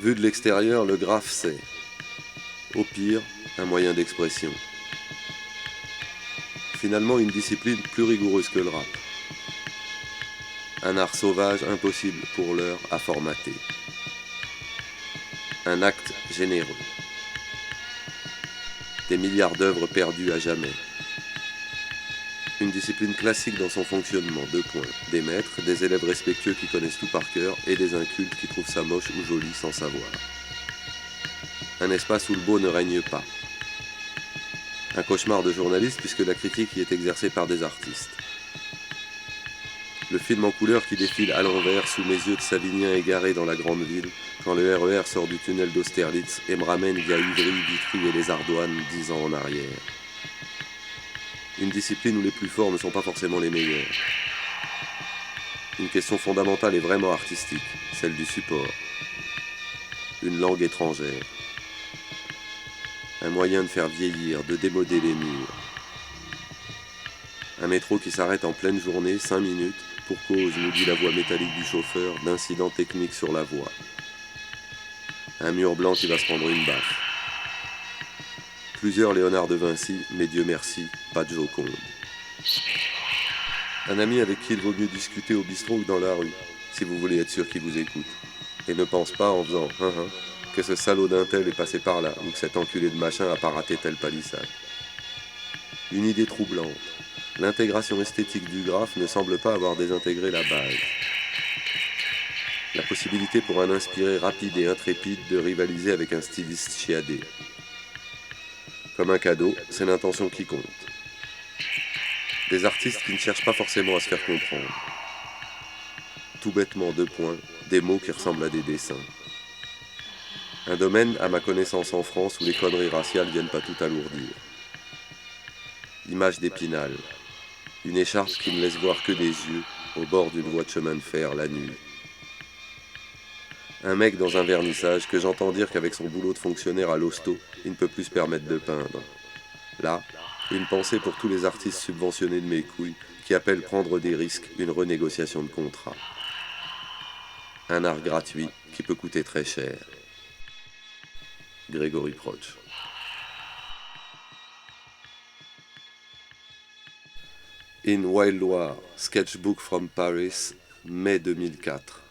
Vu de l'extérieur, le graphe c'est, au pire, un moyen d'expression. Finalement, une discipline plus rigoureuse que le rap. Un art sauvage impossible pour l'heure à formater. Un acte généreux. Des milliards d'œuvres perdues à jamais. Une discipline classique dans son fonctionnement, 2 points. Des maîtres, des élèves respectueux qui connaissent tout par cœur et des incultes qui trouvent ça moche ou joli sans savoir. Un espace où le beau ne règne pas. Un cauchemar de journaliste puisque la critique y est exercée par des artistes. Le film en couleur qui défile à l'envers sous mes yeux de Savinien égaré dans la grande ville quand le RER sort du tunnel d'Austerlitz et me ramène via Ivry, Vitry et les Ardoines 10 ans en arrière. Une discipline où les plus forts ne sont pas forcément les meilleurs. Une question fondamentale et vraiment artistique, celle du support. Une langue étrangère. Un moyen de faire vieillir, de démoder les murs. Un métro qui s'arrête en pleine journée, 5 minutes, pour cause, nous dit la voix métallique du chauffeur, d'incidents techniques sur la voie. Un mur blanc qui va se prendre une baffe. Plusieurs Léonard de Vinci, mais Dieu merci, pas de Joconde. Un ami avec qui il vaut mieux discuter au bistrot ou dans la rue, si vous voulez être sûr qu'il vous écoute. Et ne pense pas en faisant que ce salaud d'un tel est passé par là, ou que cet enculé de machin a pas raté telle palissade. Une idée troublante. L'intégration esthétique du graphe ne semble pas avoir désintégré la base. La possibilité pour un inspiré rapide et intrépide de rivaliser avec un styliste chiadé. Comme un cadeau, c'est l'intention qui compte. Des artistes qui ne cherchent pas forcément à se faire comprendre. Tout bêtement, 2 points, des mots qui ressemblent à des dessins. Un domaine, à ma connaissance en France, où les conneries raciales viennent pas tout alourdir. Image d'Épinal. Une écharpe qui ne laisse voir que des yeux, au bord d'une voie de chemin de fer la nuit. Un mec dans un vernissage que j'entends dire qu'avec son boulot de fonctionnaire à l'hosto, il ne peut plus se permettre de peindre. Là, une pensée pour tous les artistes subventionnés de mes couilles qui appellent prendre des risques, une renégociation de contrat. Un art gratuit qui peut coûter très cher. Grégory Proch. In Wild Loire, Sketchbook from Paris, mai 2004.